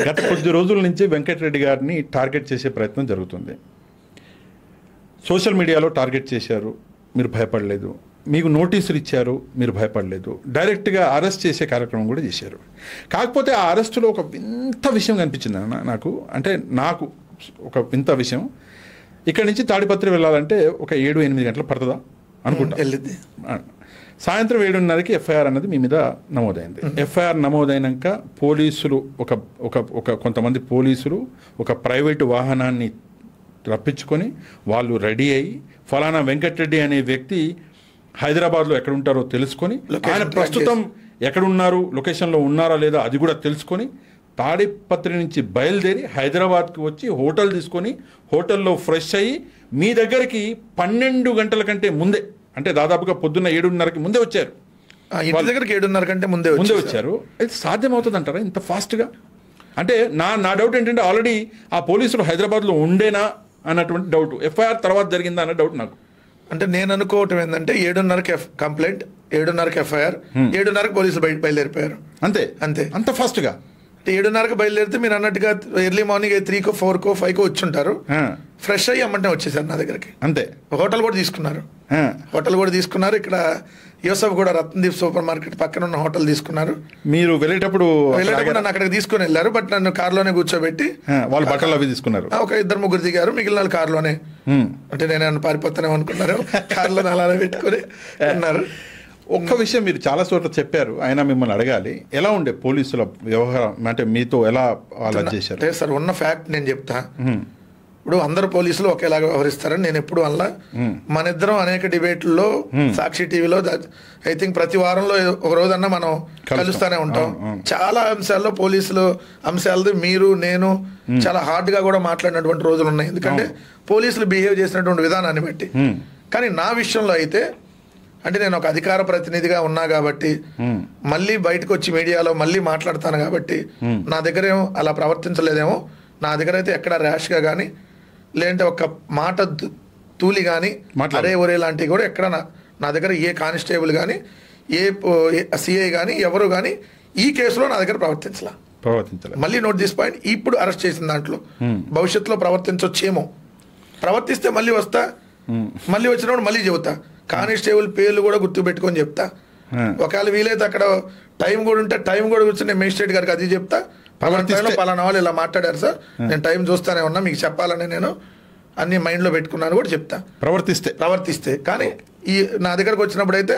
గత కొద్ది రోజుల నుంచి వెంకటరెడ్డి గారిని టార్గెట్ చేసే ప్రయత్నం జరుగుతుంది. సోషల్ మీడియాలో టార్గెట్ చేశారు, మీరు భయపడలేదు. మీకు నోటీసులు ఇచ్చారు, మీరు భయపడలేదు. డైరెక్ట్గా అరెస్ట్ చేసే కార్యక్రమం కూడా చేశారు. కాకపోతే ఆ అరెస్టులో ఒక వింత విషయం కనిపించింది నాకు. అంటే నాకు ఒక వింత విషయం, ఇక్కడి నుంచి తాడిపత్రి వెళ్ళాలంటే ఒక 7-8 గంటలు పడుతుందా అనుకుంటా. సాయంత్రం 7:30కి ఎఫ్ఐఆర్ అన్నది మీ మీద నమోదైంది. ఎఫ్ఐఆర్ నమోదైనాక పోలీసులు ఒక కొంతమంది పోలీసులు ఒక ప్రైవేటు వాహనాన్ని రప్పించుకొని వాళ్ళు రెడీ అయ్యి ఫలానా వెంకటరెడ్డి అనే వ్యక్తి హైదరాబాద్లో ఎక్కడుంటారో తెలుసుకొని, ఆయన ప్రస్తుతం ఎక్కడున్నారు, లొకేషన్లో ఉన్నారా లేదా అది కూడా తెలుసుకొని తాడిపత్రి నుంచి బయలుదేరి హైదరాబాద్కి వచ్చి హోటల్ తీసుకొని హోటల్లో ఫ్రెష్ అయ్యి మీ దగ్గరికి 12 గంటల కంటే ముందే, అంటే దాదాపుగా పొద్దున్న 7:30కి ముందే వచ్చారు. ఇంటి దగ్గరికి 7:30 కంటే ముందే వచ్చారు. అయితే సాధ్యమవుతుంది అంటారా ఇంత ఫాస్ట్గా? అంటే నా డౌట్ ఏంటంటే ఆల్రెడీ ఆ పోలీసులు హైదరాబాద్లో ఉండేనా అన్నటువంటి డౌట్, ఎఫ్ఐఆర్ తర్వాత జరిగిందా అన్న డౌట్ నాకు. అంటే నేను అనుకోవటం ఏంటంటే 7:30కి కంప్లైంట్, 7:30కి ఎఫ్ఐఆర్, 7:30కి పోలీసులు బయలుదేరిపోయారు. అంతే అంత ఫాస్ట్గా. 7:30కి బయలుదేరితే మీరు అన్నట్టుగా ఎర్లీ మార్నింగ్ 3కో 4కో 5కో వచ్చి ఉంటారు. ఫ్రెష్ అయ్యి అమ్మంటే వచ్చేసారు నా దగ్గరికి. అంతే. హోటల్ కూడా తీసుకున్నారు. ఇక్కడ యూసఫ్ కూడా రత్నదీప్ సూపర్ మార్కెట్ పక్కన ఉన్న హోటల్ తీసుకున్నారు. మీరు వెళ్ళేటప్పుడు నన్ను అక్కడికి తీసుకుని వెళ్ళారు. బట్ నన్ను కార్లోనే కూర్చోబెట్టి వాళ్ళు బట్టలు అవి తీసుకున్నారు. ఒక 2-3 దిగారు, మిగిలిన వాళ్ళు కార్లోనే. అంటే నేను పారిపోతానే అనుకున్నారు, కార్లో అలానే పెట్టుకుని ఉన్నారు. ఒక్క విషయం మీరు చాలా చోట్ల చెప్పారు, అయినా మిమ్మల్ని అడగాలి, ఎలా ఉండే పోలీసుల వ్యవహారం, అంటే మీతో ఎలా అలా చేశారు? సార్ ఉన్న ఫ్యాక్ట్ నేను చెప్తా. ఇప్పుడు అందరు పోలీసులు ఒకేలాగా వ్యవహరిస్తారని నేను ఎప్పుడు వల్ల మన ఇద్దరం అనేక డిబేట్లలో సాక్షి టీవీలో ఐ థింక్ ప్రతి వారంలో ఒక రోజన్నా మనం కలుస్తూనే ఉంటాం. చాలా అంశాల్లో పోలీసులు అంశాలది మీరు నేను చాలా హార్డ్ గా కూడా మాట్లాడినటువంటి రోజులు ఉన్నాయి, ఎందుకంటే పోలీసులు బిహేవ్ చేసినటువంటి విధానాన్ని బట్టి. కానీ నా విషయంలో అయితే అంటే నేను ఒక అధికార ప్రతినిధిగా ఉన్నా కాబట్టి, మళ్ళీ బయటకు వచ్చి మీడియాలో మళ్ళీ మాట్లాడతాను కాబట్టి నా దగ్గర ఏమో అలా ప్రవర్తించలేదేమో. నా దగ్గర అయితే ఎక్కడ ర్యాష్గా కానీ లేదంటే ఒక మాట తూలి కానీ అరే ఒరే లాంటివి కూడా ఎక్కడ నా దగ్గర ఏ కానిస్టేబుల్ కానీ ఏ సిఐ కానీ ఎవరు కానీ ఈ కేసులో నా దగ్గర ప్రవర్తించలే. మళ్ళీ నోట్ దిస్ పాయింట్. ఇప్పుడు అరెస్ట్ చేసిన దాంట్లో భవిష్యత్తులో ప్రవర్తించొచ్చేమో, ప్రవర్తిస్తే మళ్ళీ వస్తా, మళ్ళీ వచ్చినప్పుడు మళ్ళీ చెబుతా. కానిస్టేబుల్ పేర్లు కూడా గుర్తు పెట్టుకొని చెప్తా. ఒకవేళ వీలైతే అక్కడ టైం కూడా ఉంటే టైం కూడా కూర్చొని మేజిస్ట్రేట్ గారికి అది చెప్తా, పలానా వాళ్ళు ఇలా మాట్లాడారు సార్, నేను టైం చూస్తానే ఉన్నా, మీకు చెప్పాలని నేను అన్ని మైండ్లో పెట్టుకున్నాను కూడా చెప్తా. ప్రవర్తిస్తే కానీ ఈ నా దగ్గరకు వచ్చినప్పుడు అయితే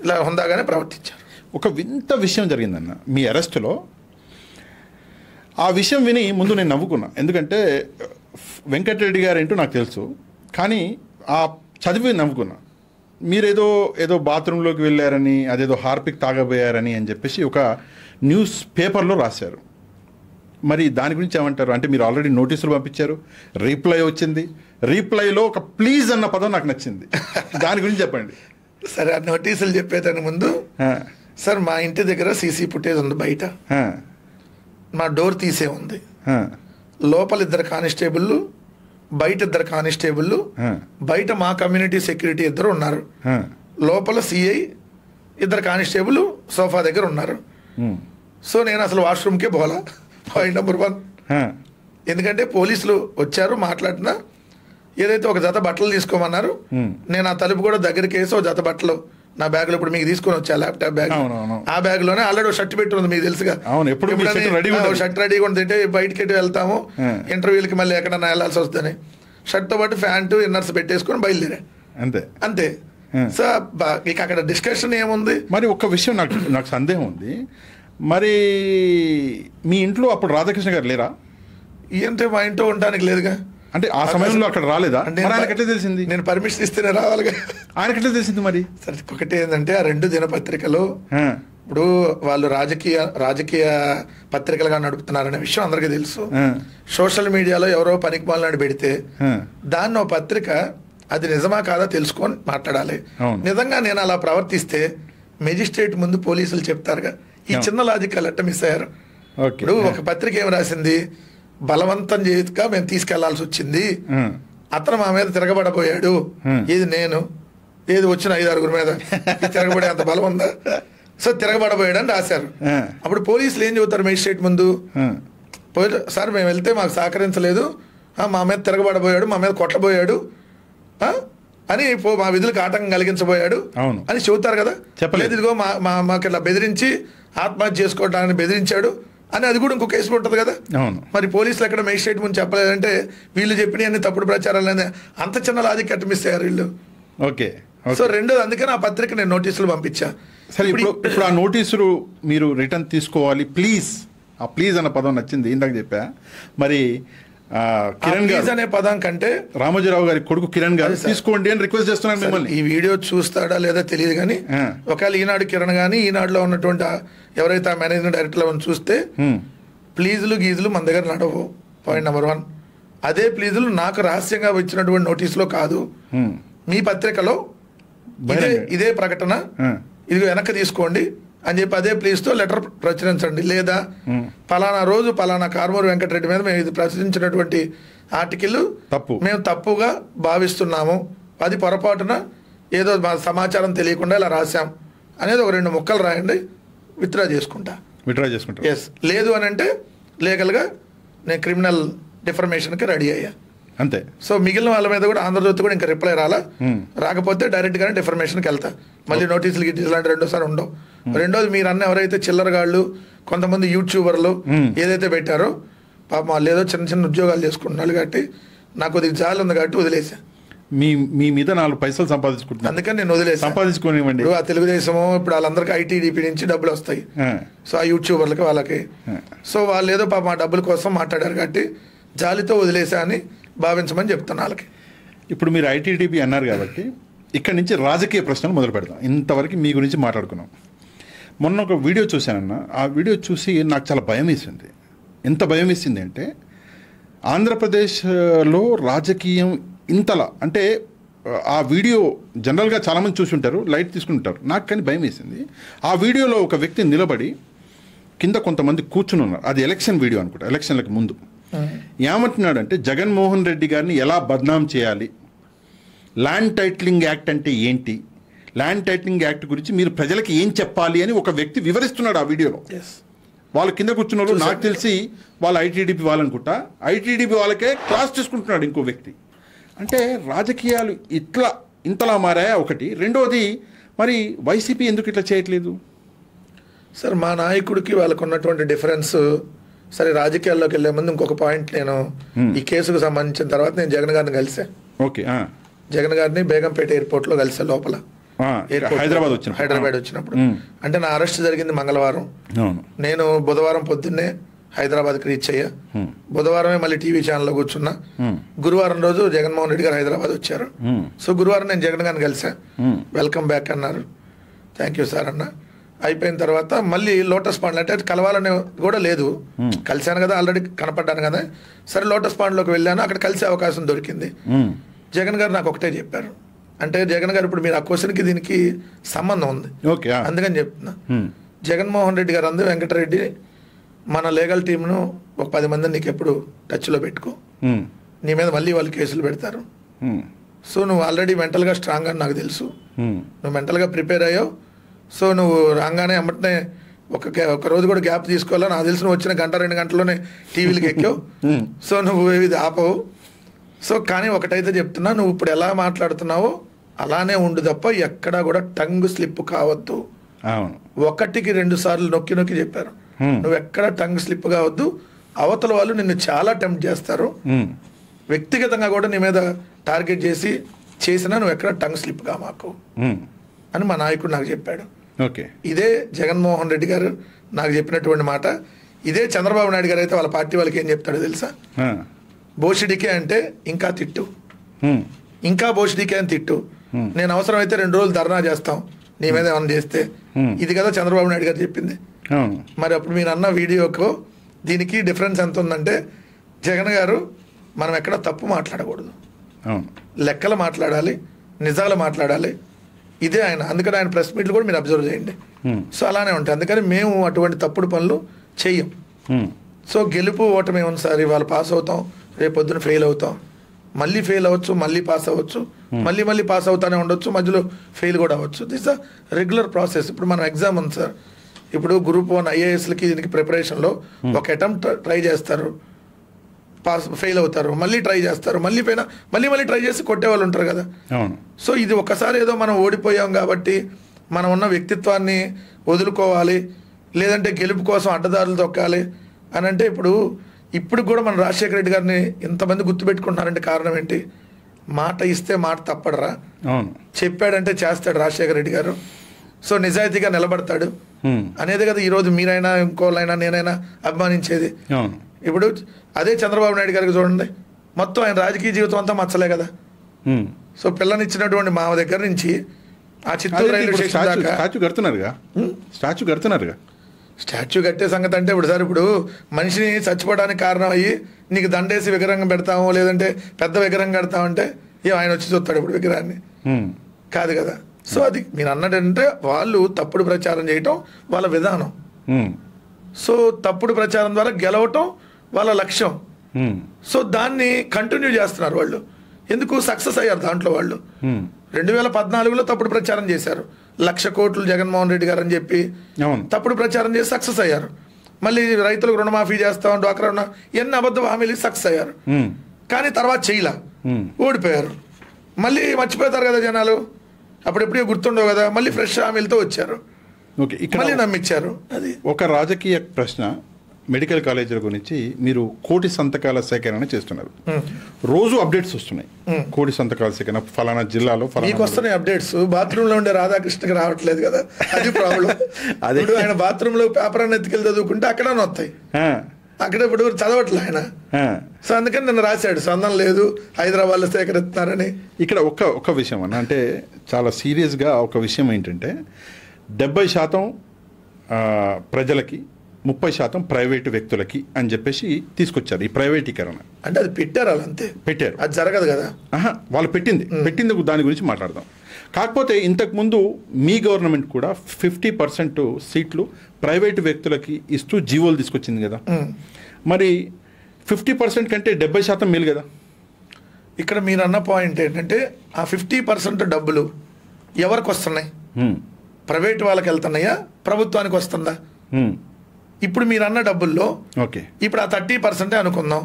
ఇలా హుందాగానే ప్రవర్తించారు. ఒక వింత విషయం జరిగిందన్న మీ అరెస్టులో. ఆ విషయం విని ముందు నేను నవ్వుకున్నా, ఎందుకంటే వెంకటరెడ్డి గారు ఏంటో నాకు తెలుసు, కానీ ఆ చదివి నవ్వుకున్నా. మీరేదో బాత్రూంలోకి వెళ్ళారని, అదేదో హార్పిక్ తాగబోయారని అని చెప్పేసి ఒక న్యూస్ పేపర్లో రాశారు. మరి దాని గురించి ఏమంటారు? అంటే మీరు ఆల్రెడీ నోటీసులు పంపించారు, రీప్లై వచ్చింది, రీప్లైలో ఒక ప్లీజ్ అన్న పదం నాకు నచ్చింది, దాని గురించి చెప్పండి. సరే, ఆ నోటీసులు చెప్పేదాని ముందు సార్ మా ఇంటి దగ్గర సీసీ ఫుటేజ్ ఉంది, బయట మా డోర్ తీసే ఉంది, లోపల 2 కానిస్టేబుల్, బయట 2 కానిస్టేబుల్, బయట మా కమ్యూనిటీ సెక్యూరిటీ 2 ఉన్నారు, లోపల సిఐ 2 కానిస్టేబుల్ సోఫా దగ్గర ఉన్నారు. సో నేను అసలు వాష్రూమ్కే పోలా, పాయింట్ నెంబర్ 1. ఎందుకంటే పోలీసులు వచ్చారు, మాట్లాడినా ఏదైతే ఒక జత బట్టలు తీసుకోమన్నారు, నేను ఆ తలుపు కూడా దగ్గరికి వేసి ఒక జత బట్టలు నా బ్యాగ్లో ఇప్పుడు మీకు తీసుకొని వచ్చా, ల్యాప్టాప్ బ్యాగ్, ఆ బ్యాగ్ లోనే ఆల్రెడీ ఒక షర్ట్ పెట్టి ఉంది, మీకు తెలుసుగా. షర్ట్ రెడీగా ఉంటే బయటకి ఎటు వెళ్తాము, ఇంటర్వ్యూలకి మళ్ళీ ఎక్కడన్నా వెళ్ళాల్సి వస్తుందని షర్ట్తో పాటు ప్యాంటు ఇన్నర్స్ పెట్టేసుకొని బయలుదేరా. అంతే. సో ఇక అక్కడ డిస్కషన్ ఏముంది? మరి ఒక్క విషయం నాకు సందేహం ఉంది, మరి మీ ఇంట్లో అప్పుడు రాధాకృష్ణ గారు లేరా? అంటే మా ఇంట్లో ఉండడానికి లేదుగా. అంటే ఆ సమయంలో అక్కడ రాలేదా? ఆయనకెట్లా తెలిసింది? నేను పర్మిషన్ ఇస్తేనే రావాలిగా. ఆయనకెట్లా తెలిసింది మరి? సరే, ఒకటి ఏంటంటే ఆ 2 దినపత్రికలు ఇప్పుడు వాళ్ళు రాజకీయ పత్రికలుగా నడుపుతున్నారనే విషయం అందరికీ తెలుసు. సోషల్ మీడియాలో ఎవరో పనికి మాలని పెడితే దాన్ని ఒక పత్రిక అది నిజమా కాదా తెలుసుకొని మాట్లాడాలి. నిజంగా నేను అలా ప్రవర్తిస్తే మెజిస్ట్రేట్ ముందు పోలీసులు చెప్తారుగా. ఈ చిన్న లాజిక్ అట్ట మిస్ అయ్యారు. ఇప్పుడు ఒక పత్రిక ఏం రాసింది, బలవంతం చేయక మేము తీసుకెళ్లాల్సి వచ్చింది, అతను మా మీద తిరగబడబోయాడు, ఏది నేను ఏది వచ్చిన 5-6 మీద తిరగబడే అంత బలం ఉందా? సో తిరగబడబోయాడు అని రాశారు. అప్పుడు పోలీసులు ఏం చెబుతారు మెజిస్ట్రేట్ ముందు? పోయి సార్ మేము వెళ్తే మాకు సహకరించలేదు, మా మీద తిరగబడబోయాడు, మా మీద కొట్టబోయాడు అని మా విధులకు ఆటంకం కలిగించబోయాడు అని చెబుతారు కదా. చెప్పలేదు ఇదిగో మాకు ఇట్లా బెదిరించి ఆత్మహత్య చేసుకోవడానికి బెదిరించాడు అని అది కూడా ఇంకో కేసు ఉంటుంది కదా. మరి పోలీసులు ఎక్కడ మేజిస్ట్రేట్ ముందు చెప్పలేదంటే వీళ్ళు చెప్పిన అన్ని తప్పుడు ప్రచారాలు అంత చిన్న లాజిక్ కట్టమిస్తారు వీళ్ళు. ఓకే. సో రెండోది అందుకని ఆ పత్రిక నేను నోటీసులు పంపించా. సరే, ఇప్పుడు ఆ నోటీసులు మీరు రిటర్న్ తీసుకోవాలి ప్లీజ్. ఆ ప్లీజ్ అన్న పదం నచ్చింది, ఇందాక చెప్పా. మరి కిరణ్ గారు అనే పదం కంటే రామోజీరావు గారి కొడుకు కిరణ్ గారు తీసుకోండి అని రిక్వెస్ట్ చేస్తున్నాను మిమ్మల్ని. ఈ వీడియో చూస్తాడా లేదా తెలియదు కానీ ఒకవేళ ఈనాడు కిరణ్ కానీ ఈనాడులో ఉన్నటువంటి ఎవరైతే ఆ మేనేజింగ్ డైరెక్టర్ అని చూస్తే ప్లీజులు గీజులు మన దగ్గర నడవు. Point number 1. అదే ప్లీజులు నాకు రహస్యంగా వచ్చినటువంటి నోటీసులో కాదు, మీ పత్రికలో ఇదే ప్రకటన ఇది వెనక్కి తీసుకోండి అని చెప్పి అదే ప్లీజ్తో లెటర్ ప్రచురించండి. లేదా పలానా రోజు పలానా కారుమూరి వెంకటరెడ్డి మీద మేము ఇది ప్రచురించినటువంటి ఆర్టికల్ మేము తప్పుగా భావిస్తున్నాము, అది పొరపాటున ఏదో మా సమాచారం తెలియకుండా ఇలా రాశాం అనేది ఒక 2 ముక్కలు రాయండి, విత్డ్రా చేసుకుంటా. ఎస్, లేదు అని అంటే లీగల్గా నేను క్రిమినల్ డిఫర్మేషన్కి రెడీ అయ్యా అంతే. సో మిగిలిన వాళ్ళ మీద కూడా ఆంధ్రజ్యోతి కూడా ఇంకా రిప్లై రాకపోతే డైరెక్ట్గానే డిఫర్మేషన్కి వెళ్తా. మళ్ళీ నోటీసులు ఇలాంటి రెండోసారి ఉండవు. రెండోది మీరు అన్న ఎవరైతే చిల్లరగాళ్ళు కొంతమంది యూట్యూబర్లు ఏదైతే పెట్టారో పాపం వాళ్ళు ఏదో చిన్న చిన్న ఉద్యోగాలు చేసుకుంటున్నారు కాబట్టి నాకు కొద్దిగా జాలి ఉంది కాబట్టి వదిలేసా. మీ మీద 4 పైసలు సంపాదించుకుంటున్నాను అందుకని నేను వదిలేసా. సంపాదించుకోనివ్వండి. ఆ తెలుగుదేశము ఇప్పుడు వాళ్ళందరికీ ఐటీడీపీ నుంచి డబ్బులు వస్తాయి, సో ఆ యూట్యూబర్లకి వాళ్ళకి, సో వాళ్ళు ఏదో పాపం ఆ డబ్బుల కోసం మాట్లాడారు కాబట్టి జాలితో వదిలేసా అని భావించమని చెప్తాను వాళ్ళకి. ఇప్పుడు మీరు ఐటీడీపీ అన్నారు కాబట్టి ఇక్కడి నుంచి రాజకీయ ప్రశ్నలు మొదలు పెడతాం. ఇంతవరకు మీ గురించి మాట్లాడుకున్నాం. మొన్న ఒక వీడియో చూశానన్న, ఆ వీడియో చూసి నాకు చాలా భయం వేసింది. ఎంత భయం వేసింది అంటే ఆంధ్రప్రదేశ్లో రాజకీయం ఇంతలా అంటే ఆ వీడియో జనరల్గా చాలామంది చూసి ఉంటారు, లైట్ తీసుకుంటారు, నాకు కానీ భయం వేసింది. ఆ వీడియోలో ఒక వ్యక్తి నిలబడి కింద కొంతమంది కూర్చుని ఉన్నారు. అది ఎలక్షన్ వీడియో అనుకుంటా, ఎలక్షన్లకు ముందు. ఏమంటున్నాడంటే జగన్మోహన్ రెడ్డి గారిని ఎలా బద్నాం చేయాలి, ల్యాండ్ టైటిలింగ్ యాక్ట్ అంటే ఏంటి, ల్యాండ్ టైటిలింగ్ యాక్ట్ గురించి మీరు ప్రజలకి ఏం చెప్పాలి అని ఒక వ్యక్తి వివరిస్తున్నాడు ఆ వీడియోలో. వాళ్ళు కింద కూర్చున్నారు, నాకు తెలిసి వాళ్ళు ఐటీడీపీ వాళ్ళనుకుంటా, ఐటీడీపీ వాళ్ళకే క్లాస్ తీసుకుంటున్నాడు ఇంకో వ్యక్తి. అంటే రాజకీయాలు ఇంతలా మారాయా ఒకటి. రెండోది మరి వైసీపీ ఎందుకు ఇట్లా చేయట్లేదు? సార్ మా నాయకుడికి వాళ్ళకు ఉన్నటువంటి డిఫరెన్స్. సరే, రాజకీయాల్లోకి వెళ్ళే ముందు ఇంకొక పాయింట్, నేను ఈ కేసుకు సంబంధించిన తర్వాత నేను జగన్ గారిని కలిసా. ఓకే. జగన్ గారిని బేగంపేట ఎయిర్పోర్ట్లో కలిసా, లోపల హైదరాబాద్ వచ్చినప్పుడు. అంటే నా అరెస్ట్ జరిగింది మంగళవారం, నేను బుధవారం పొద్దున్నే హైదరాబాద్కి రీచ్ అయ్యా. బుధవారమే మళ్ళీ టీవీ ఛానల్లో కూర్చున్నా. గురువారం రోజు జగన్మోహన్ రెడ్డి గారు హైదరాబాద్ వచ్చారు. సో గురువారం నేను జగన్ గారిని కలిసా. వెల్కమ్ బ్యాక్ అన్నారు, థ్యాంక్ యూ సార్ అన్న. అయిపోయిన తర్వాత మళ్ళీ లోటస్ పాండ్ అంటే కలవాలని కూడా లేదు, కలిశాను కదా, ఆల్రెడీ కనపడ్డాను కదా. సరే లోటస్ పాండ్లోకి వెళ్ళాను, అక్కడ కలిసే అవకాశం దొరికింది. జగన్ గారు నాకు ఒకటే చెప్పారు, అంటే జగన్ గారు ఇప్పుడు మీరు ఆ క్వశ్చన్కి దీనికి సంబంధం ఉంది, అందుకని చెప్తున్నా. జగన్మోహన్ రెడ్డి గారు అందు వెంకటరెడ్డి మన లీగల్ టీంను ఒక 10 మందిని నీకు ఎప్పుడు టచ్లో పెట్టుకో, నీ మీద మళ్ళీ వాళ్ళు కేసులు పెడతారు. సో నువ్వు ఆల్రెడీ మెంటల్గా స్ట్రాంగ్ అని నాకు తెలుసు, నువ్వు మెంటల్గా ప్రిపేర్ అయ్యావు. సో నువ్వు రాగానే అమ్మటనే ఒక రోజు కూడా గ్యాప్ తీసుకోవాలా, నాకు తెలిసి నువ్వు వచ్చిన 1-2 గంటల్లోనే టీవీలకి ఎక్కావు. సో నువ్వు ఇది ఆపవు. సో కానీ ఒకటైతే చెప్తున్నా, నువ్వు ఇప్పుడు ఎలా మాట్లాడుతున్నావో అలానే ఉండు తప్ప ఎక్కడా కూడా టంగ్ స్లిప్ కావద్దు. 1కి 2 సార్లు నొక్కి నొక్కి చెప్పారు, నువ్వు ఎక్కడ టంగ్ స్లిప్ కావద్దు. అవతల వాళ్ళు నిన్ను చాలా టెంప్ట్ చేస్తారు, వ్యక్తిగతంగా కూడా నీ మీద టార్గెట్ చేసినా నువ్వు ఎక్కడ టంగ్ స్లిప్ గా మాకు అని మా నాయకుడు నాకు చెప్పాడు. ఇదే జగన్మోహన్ రెడ్డి గారు నాకు చెప్పినటువంటి మాట. ఇదే చంద్రబాబు నాయుడు గారు అయితే వాళ్ళ పార్టీ వాళ్ళకి ఏం చెప్తాడో తెలుసా? బోషిడికే అంటే ఇంకా తిట్టు, ఇంకా బోషిడికే అని తిట్టు, నేను అవసరమైతే 2 రోజులు ధర్నా చేస్తాం నీ మీద ఏమైనా చేస్తే. ఇది కదా చంద్రబాబు నాయుడు గారు చెప్పింది. మరి అప్పుడు మీరు అన్న వీడియోకు దీనికి డిఫరెన్స్ ఎంత ఉందంటే, జగన్ గారు మనం ఎక్కడ తప్పు మాట్లాడకూడదు, లెక్కలు మాట్లాడాలి, నిజాలు మాట్లాడాలి, ఇదే ఆయన. అందుకని ఆయన ప్రెస్ మీట్లు కూడా మీరు అబ్జర్వ్ చేయండి. సో అలానే ఉంటాయి. అందుకని మేము అటువంటి తప్పుడు పనులు చెయ్యం. సో గెలుపు ఓటమి ఉంది సార్, ఇవాళ పాస్ అవుతాం, రేపు పొద్దున ఫెయిల్ అవుతాం, మళ్ళీ ఫెయిల్ అవ్వచ్చు, మళ్ళీ పాస్ అవ్వచ్చు, మళ్ళీ పాస్ అవుతానే ఉండొచ్చు, మధ్యలో ఫెయిల్ కూడా అవ్వచ్చు. This a regular process. ఇప్పుడు మనం ఎగ్జామ్ ఉంది సార్, ఇప్పుడు గ్రూప్ 1 ఐఏఎస్లకి దీనికి ప్రిపరేషన్లో ఒక అటెంప్ట్ ట్రై చేస్తారు, ఫెయిల్ అవుతారు, మళ్ళీ ట్రై చేస్తారు, మళ్ళీ ట్రై చేసి కొట్టే వాళ్ళు ఉంటారు కదా. సో ఇది ఒకసారి ఏదో మనం ఓడిపోయాం కాబట్టి మనం ఉన్న వ్యక్తిత్వాన్ని వదులుకోవాలి, లేదంటే గెలుపు కోసం అడ్డదారులు తొక్కాలి అని అంటే ఇప్పుడు కూడా మన రాజశేఖర రెడ్డి గారిని ఇంతమంది గుర్తుపెట్టుకుంటున్నారంటే కారణం ఏంటి? మాట ఇస్తే మాట తప్పడరా, చెప్పాడంటే చేస్తాడు రాజశేఖర రెడ్డి గారు. సో నిజాయితీగా నిలబడతాడు అనేది కదా ఈరోజు మీరైనా ఇంకోళ్ళైనా నేనైనా అభిమానించేది. ఇప్పుడు అదే చంద్రబాబు నాయుడు గారికి చూడండి, మొత్తం ఆయన రాజకీయ జీవితం అంతా మచ్చలే కదా. సో పిల్లనిచ్చినటువంటి మా దగ్గర నుంచి ఆ చిత్తూరు రైల్వే స్టేషన్ దాకా స్టాచ్యూ కట్టే సంగతి అంటే ఇప్పుడు మనిషిని చచ్చిపోవడానికి కారణం అయ్యి నీకు దండేసి విగ్రహం పెడతాము, లేదంటే పెద్ద విగ్రహం కడతామంటే ఆయన వచ్చి చూస్తాడు ఇప్పుడు విగ్రహాన్ని? కాదు కదా. సో అది మీరు అన్నట్టంటే వాళ్ళు తప్పుడు ప్రచారం చేయటం వాళ్ళ విధానం. సో తప్పుడు ప్రచారం ద్వారా గెలవటం వాళ్ళ లక్ష్యం. సో దాన్ని కంటిన్యూ చేస్తున్నారు వాళ్ళు. ఎందుకు సక్సెస్ అయ్యారు దాంట్లో వాళ్ళు. 2014లో తప్పుడు ప్రచారం చేశారు, 1,00,000 కోట్లు జగన్మోహన్ రెడ్డి గారు అని చెప్పి తప్పుడు ప్రచారం చేసి సక్సెస్ అయ్యారు. మళ్ళీ రైతులకు రుణమాఫీ చేస్తాం, డ్వాక్రా ఎన్ని అబద్ధ హామీలు సక్సెస్ అయ్యారు. కానీ తర్వాత చేయలా, ఓడిపోయారు. మళ్ళీ మర్చిపోతారు కదా జనాలు, అప్పుడెప్పుడూ గుర్తుండవు కదా, మళ్ళీ ఫ్రెష్ హామీలతో వచ్చారు, మళ్ళీ నమ్మించారు. అది ఒక రాజకీయ ప్రశ్న. మెడికల్ కాలేజీల గురించి మీరు 1,00,000 సంతకాల సేకరణ చేస్తున్నారు, రోజు అప్డేట్స్ వస్తున్నాయి. 1,00,000 సంతకాల సేకరణ ఫలానా జిల్లాలో మీకు వస్తున్నాయి అప్డేట్స్. బాత్రూమ్ లో ఉండే రాధాకృష్ణకి రావట్లేదు కదా, అది ప్రాబ్లం. అదే ఆయన బాత్రూమ్ లో పేపర్ అని ఎత్తుకెళ్ళి చదువుకుంటే అక్కడ వస్తాయి, అక్కడ ఇప్పుడు చదవట్లే ఆయన. సో అందుకని నన్ను రాశాడు, సందం లేదు హైదరాబాద్లో సేకరిస్తున్నారని. ఇక్కడ ఒక విషయం అన్న, అంటే చాలా సీరియస్గా ఒక విషయం ఏంటంటే 70% ప్రజలకి 30% ప్రైవేటు వ్యక్తులకి అని చెప్పేసి తీసుకొచ్చారు ఈ ప్రైవేటీకరణ. అంటే అది పెట్టారు, వాళ్ళు అంతే పెట్టారు, అది జరగదు కదా. వాళ్ళు పెట్టింది దాని గురించి మాట్లాడదాం. కాకపోతే ఇంతకుముందు మీ గవర్నమెంట్ కూడా 50% సీట్లు ప్రైవేటు వ్యక్తులకి ఇస్తూ జీవోలు తీసుకొచ్చింది కదా. మరి 50% కంటే 70% మేలు కదా. ఇక్కడ మీరు అన్న పాయింట్ ఏంటంటే ఆ 50% డబ్బులు ఎవరికి వస్తున్నాయి? ప్రైవేట్ వాళ్ళకి వెళ్తున్నాయా, ప్రభుత్వానికి వస్తుందా? ఇప్పుడు మీరు అన్న డబ్బుల్లో ఇప్పుడు ఆ 30% అనుకుందాం,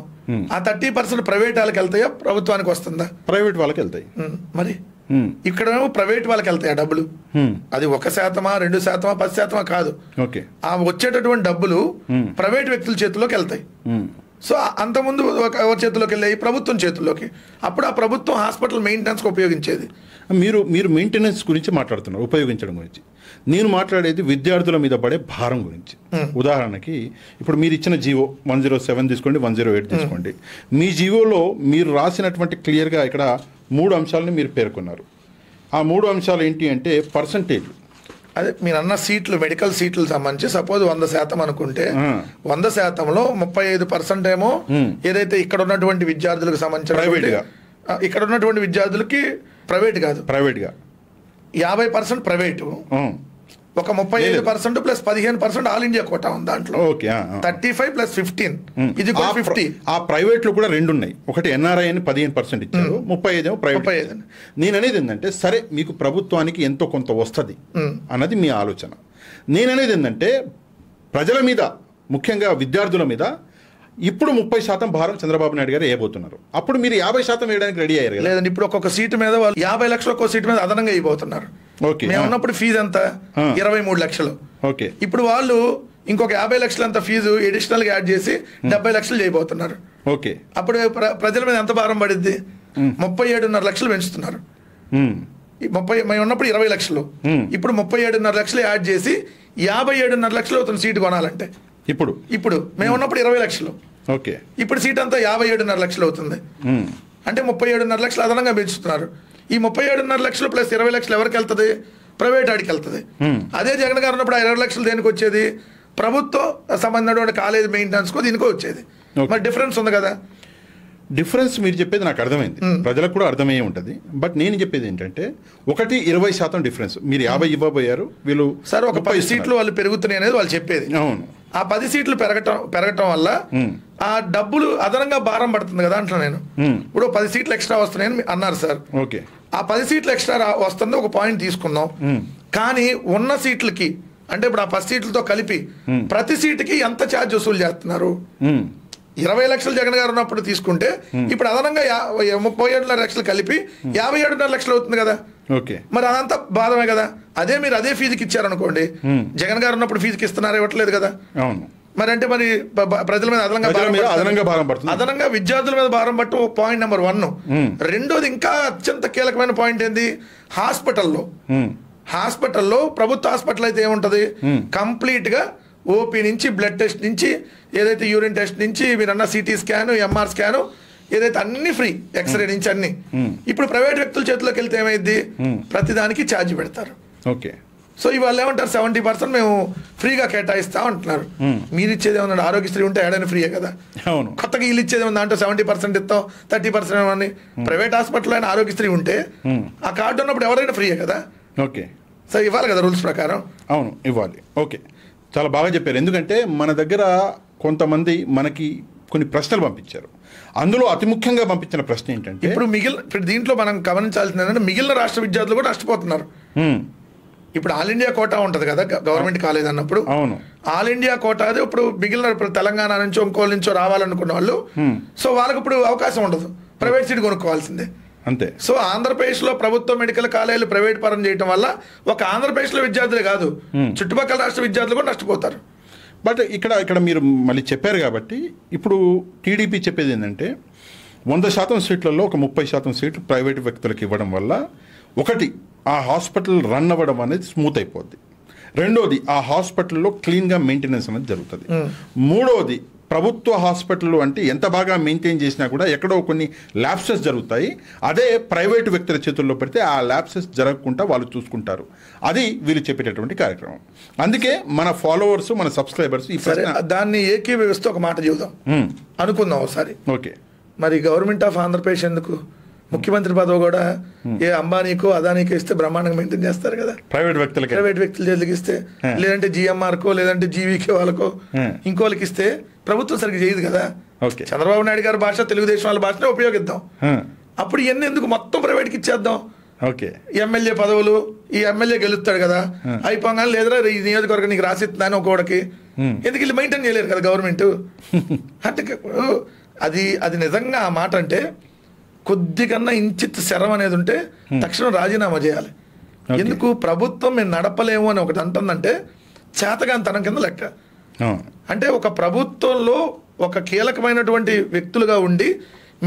ఆ 30% ప్రైవేట్ వాళ్ళకి వెళ్తాయా, ప్రభుత్వానికి వస్తుందా? ప్రైవేట్ వాళ్ళకి వెళ్తాయి. మరి ఇక్కడ ప్రైవేట్ వాళ్ళకి వెళ్తాయా డబ్బులు? అది 1%, 2%, 10% కాదు. ఆ వచ్చేటటువంటి డబ్బులు ప్రైవేట్ వ్యక్తుల చేతుల్లోకి వెళ్తాయి. సో అంతకుముందు ఎవరి చేతుల్లోకి వెళ్ళాయి? ప్రభుత్వం చేతుల్లోకి. అప్పుడు ఆ ప్రభుత్వం హాస్పిటల్ మెయింటెనెన్స్కి ఉపయోగించేది. మీరు మెయింటెనెన్స్ గురించి మాట్లాడుతున్నారు, ఉపయోగించడం గురించి. నేను మాట్లాడేది విద్యార్థుల మీద పడే భారం గురించి. ఉదాహరణకి ఇప్పుడు మీరు ఇచ్చిన జీవో 107 తీసుకోండి, 108 తీసుకోండి. మీ జీవోలో మీరు రాసినటువంటి క్లియర్గా ఇక్కడ 3 అంశాలని మీరు పేర్కొన్నారు. ఆ 3 అంశాలు ఏంటి అంటే పర్సంటేజ్. అదే మీరు అన్న సీట్లు, మెడికల్ సీట్లు సంబంధించి సపోజ్ 100% అనుకుంటే 100%లో 35% ఏమో ఏదైతే ఇక్కడ ఉన్నటువంటి విద్యార్థులకు సంబంధించిన ప్రైవేట్గా, ఇక్కడ ఉన్నటువంటి విద్యార్థులకి ప్రైవేట్ కాదు, ప్రైవేట్గా 50% ప్రైవేటు, ఒక 35% ప్లస్ 15% ఆల్ ఇండియా కోటా ఉంది దాంట్లో. 35 ప్లస్ 15 ఇది 50. ఆ ప్రైవేట్ లో కూడా 2 ఉన్నాయి. ఒకటి ఎన్ఆర్ఐ అని 15% ఇచ్చారు, 35 ప్రైవేట్. నేను అనేది ఏంటంటే సరే మీకు ప్రభుత్వానికి ఎంతో కొంత వస్తుంది అన్నది మీ ఆలోచన. నేననేది ఏంటంటే ప్రజల మీద, ముఖ్యంగా విద్యార్థుల మీద ఇప్పుడు 30% భారం చంద్రబాబు నాయుడు గారు వేయబోతున్నారు. అప్పుడు మీరు 50% వేయడానికి రెడీ అయ్యారు. లేదండి, ఇప్పుడు ఒక్కొక్క సీటు మీద వాళ్ళు 50 లక్షలు ఒక్కొక్క సీటు మీద అదనంగా వేయబోతున్నారు. మేము ఉన్నప్పుడు ఫీజు ఎంత? 23 లక్షలు. ఇప్పుడు వాళ్ళు ఇంకొక 50 లక్షలు అంత ఫీజు అడిషనల్ గా యాడ్ చేసి 70 లక్షలు చేయబోతున్నారు. అప్పుడు ప్రజల మీద ఎంత భారం పడిద్ది? 37.5 లక్షలు పెంచుతున్నారు. మేము ఉన్నప్పుడు 20 లక్షలు, ఇప్పుడు 37.5 లక్షలు యాడ్ చేసి 57.5 లక్షలు అవుతుంది సీటు కొనాలంటే. ఇప్పుడు మేము ఉన్నప్పుడు 20 లక్షలు, ఇప్పుడు సీట్ అంతా 57.5 లక్షలు అవుతుంది. అంటే 37.5 లక్షలు అదనంగా పెంచుతున్నారు. ఈ 37.5 లక్షలు ప్లస్ 20 లక్షలు ఎవరికి వెళ్తుంది? ప్రైవేట్ ఆడికి వెళ్తుంది. అదే జగన్ గారు ఉన్నప్పుడు 20 లక్షలు దేనికి వచ్చేది? ప్రభుత్వం సంబంధించిన కాలేజ్ మెయింటెనెన్స్కో దీనికో వచ్చేది. మరి డిఫరెన్స్ ఉంది కదా. డిఫరెన్స్ మీరు చెప్పేది నాకు అర్థమైంది, ప్రజలకు కూడా అర్థమయ్యే ఉంటుంది. బట్ నేను చెప్పేది ఏంటంటే 20% డిఫరెన్స్. మీరు 50 ఇవ్వబోయారు, వీళ్ళు సార్ ఒక 10 సీట్లు వాళ్ళు పెరుగుతున్నాయి అనేది వాళ్ళు చెప్పేది. అవును, ఆ 10 సీట్లు పెరగటం వల్ల ఆ డబ్బులు అదనంగా భారం పడుతుంది కదా అంటున్నా నేను. ఇప్పుడు 10 సీట్లు ఎక్స్ట్రా వస్తున్నాయని అన్నారు సార్. ఆ 10 సీట్లు ఎక్స్ట్రా వస్తుంది ఒక పాయింట్ తీసుకుందాం. కానీ ఉన్న సీట్లకి అంటే ఇప్పుడు ఆ 10 సీట్లతో కలిపి ప్రతి సీటుకి ఎంత ఛార్జ్ వసూలు చేస్తున్నారు? 20 లక్షలు జగన్ గారు ఉన్నప్పుడు తీసుకుంటే ఇప్పుడు అదనంగా 37 లక్షలు కలిపి 57.5 లక్షలు అవుతుంది కదా. ఓకే, మరి అదంతా బాధమే కదా. అదే మీరు అదే ఫీజుకి ఇచ్చారనుకోండి, జగన్ గారు ఉన్నప్పుడు ఫీజుకి ఇస్తున్నారు, ఇవ్వట్లేదు కదా. అవును. మరి అంటే మరి ప్రజల మీద అదనంగా భారం పడుతుంది. అదనంగా విద్యార్థుల మీద భారం పట్టు పాయింట్ నెంబర్ 1. రెండోది ఇంకా అత్యంత కీలకమైన పాయింట్ ఏంది, హాస్పిటల్లో ప్రభుత్వ హాస్పిటల్ అయితే ఏముంటది, కంప్లీట్ గా ఓపీ నుంచి బ్లడ్ టెస్ట్ నుంచి ఏదైతే యూరిన్ టెస్ట్ నుంచి మీరన్న సిటీ స్కాన్, ఎంఆర్ స్కాన్ ఏదైతే అన్ని ఫ్రీ, ఎక్స్రే నుంచి అన్ని. ఇప్పుడు ప్రైవేట్ వ్యక్తుల చేతిలోకి వెళ్తే ఏమైంది, ప్రతిదానికి ఛార్జ్ పెడతారు. ఓకే, సో ఇవాళ ఏమంటారు 70% మేము ఫ్రీగా కేటాయిస్తాం అంటున్నారు. మీరు ఇచ్చేది ఏమన్నా ఆరోగ్యశ్రీ ఉంటే ఏడైనా ఫ్రీయే కదా. అవును. కొత్తగా వీళ్ళు ఇచ్చేది ఏమన్నా అంటే 70% ఇస్తాం, 30% ఏమని. ప్రైవేట్ హాస్పిటల్ అయినా ఆరోగ్యశ్రీ ఉంటే ఆ కార్డు ఉన్నప్పుడు ఎవరైనా ఫ్రీయే కదా. ఓకే, సో ఇవ్వాలి కదా రూల్స్ ప్రకారం. అవును, ఇవ్వాలి. ఓకే, చాలా బాగా చెప్పారు. ఎందుకంటే మన దగ్గర కొంతమంది మనకి కొన్ని ప్రశ్నలు పంపించారు. అందులో అతి ముఖ్యంగా పంపించిన ప్రశ్న ఏంటంటే, ఇప్పుడు దీంట్లో మనం గమనించాల్సింది ఏంటంటే మిగిలిన రాష్ట్ర విద్యార్థులు కూడా నష్టపోతున్నారు. ఇప్పుడు ఆల్ ఇండియా కోటా ఉంటుంది కదా గవర్నమెంట్ కాలేజ్ అన్నప్పుడు. అవును, ఆల్ ఇండియా కోటా అది ఇప్పుడు మిగిలిన ఇప్పుడు తెలంగాణ నుంచో ఇంకోళ్ళ నుంచో రావాలనుకున్న వాళ్ళు, సో వాళ్ళకి ఇప్పుడు అవకాశం ఉండదు, ప్రైవేట్ సీట్ కొనుక్కోవాల్సిందే. అంతే. సో ఆంధ్రప్రదేశ్లో ప్రభుత్వ మెడికల్ కాలేజీలు ప్రైవేట్ పరం చేయడం వల్ల ఒక ఆంధ్రప్రదేశ్లో విద్యార్థులే కాదు, చుట్టుపక్కల రాష్ట్ర విద్యార్థులు కూడా నష్టపోతారు. బట్ ఇక్కడ మీరు మళ్ళీ చెప్పారు కాబట్టి ఇప్పుడు టీడీపీ చెప్పేది ఏంటంటే 100% సీట్లలో ఒక 30% సీట్లు ప్రైవేట్ వ్యక్తులకు ఇవ్వడం వల్ల ఒకటి ఆ హాస్పిటల్ రన్ అవ్వడం అనేది స్మూత్ అయిపోద్ది. రెండోది ఆ హాస్పిటల్లో క్లీన్గా మెయింటెనెన్స్ అనేది జరుగుతుంది. మూడోది ప్రభుత్వ హాస్పిటల్ అంటే ఎంత బాగా మెయింటైన్ చేసినా కూడా ఎక్కడో కొన్ని ల్యాప్సెస్ జరుగుతాయి. అదే ప్రైవేటు వ్యక్తుల చేతుల్లో పెడితే ఆ ల్యాప్సెస్ జరగకుండా వాళ్ళు చూసుకుంటారు. అది వీళ్ళు చెప్పేటటువంటి కార్యక్రమం. అందుకే మన ఫాలోవర్స్, మన సబ్స్క్రైబర్స్ ఈ దాన్ని ఏకీభవిస్తూ ఒక మాట చెబుదాం అనుకుందాం ఒకసారి. ఓకే, మరి గవర్నమెంట్ ఆఫ్ ఆంధ్రప్రదేశ్ ఎందుకు, ముఖ్యమంత్రి పదవి కూడా ఏ అంబానీకో అదానీకో ఇస్తే బ్రహ్మాండంగా మెయింటైన్ చేస్తారు కదా. ప్రైవేట్ వ్యక్తుల చేతులకి ఇస్తే, లేదంటే జిఎంఆర్కో లేదంటే జీవీకే వాళ్ళకో ఇంకోళ్ళకి ఇస్తే ప్రభుత్వం సరిగ్గా చేయదు కదా. చంద్రబాబు నాయుడు గారి భాష, తెలుగుదేశం వాళ్ళ భాషనే ఉపయోగిద్దాం. అప్పుడు ఇవన్నీ ఎందుకు మొత్తం ప్రైవేట్కి ఇచ్చేద్దాం. ఓకే, ఎమ్మెల్యే పదవులు, ఈ ఎమ్మెల్యే గెలుస్తాడు కదా, అయిపోగానే లేదురా ఈ నియోజకవర్గం నీకు రాసిస్తున్నాను ఒకటికి, ఎందుకు వీళ్ళు మెయింటైన్ చేయలేరు కదా గవర్నమెంట్. అంటే అది నిజంగా ఆ మాట అంటే కొద్దికన్నా ఇంచిత్ శరం అనేది ఉంటే తక్షణం రాజీనామా చేయాలి. ఎందుకు ప్రభుత్వం మేము నడపలేము అని ఒకటి అంటుందంటే చేతగానితనం కింద లెక్క. అంటే ఒక ప్రభుత్వంలో ఒక కీలకమైనటువంటి వ్యక్తులుగా ఉండి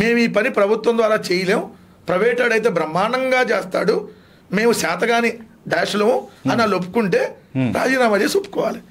మేము ఈ పని ప్రభుత్వం ద్వారా చేయలేం, ప్రైవేట్ అయితే బ్రహ్మాండంగా చేస్తాడు, మేము శాతగాని డాష్లము అని వాళ్ళు ఒప్పుకుంటే రాజీనామా చేసి ఒప్పుకోవాలి.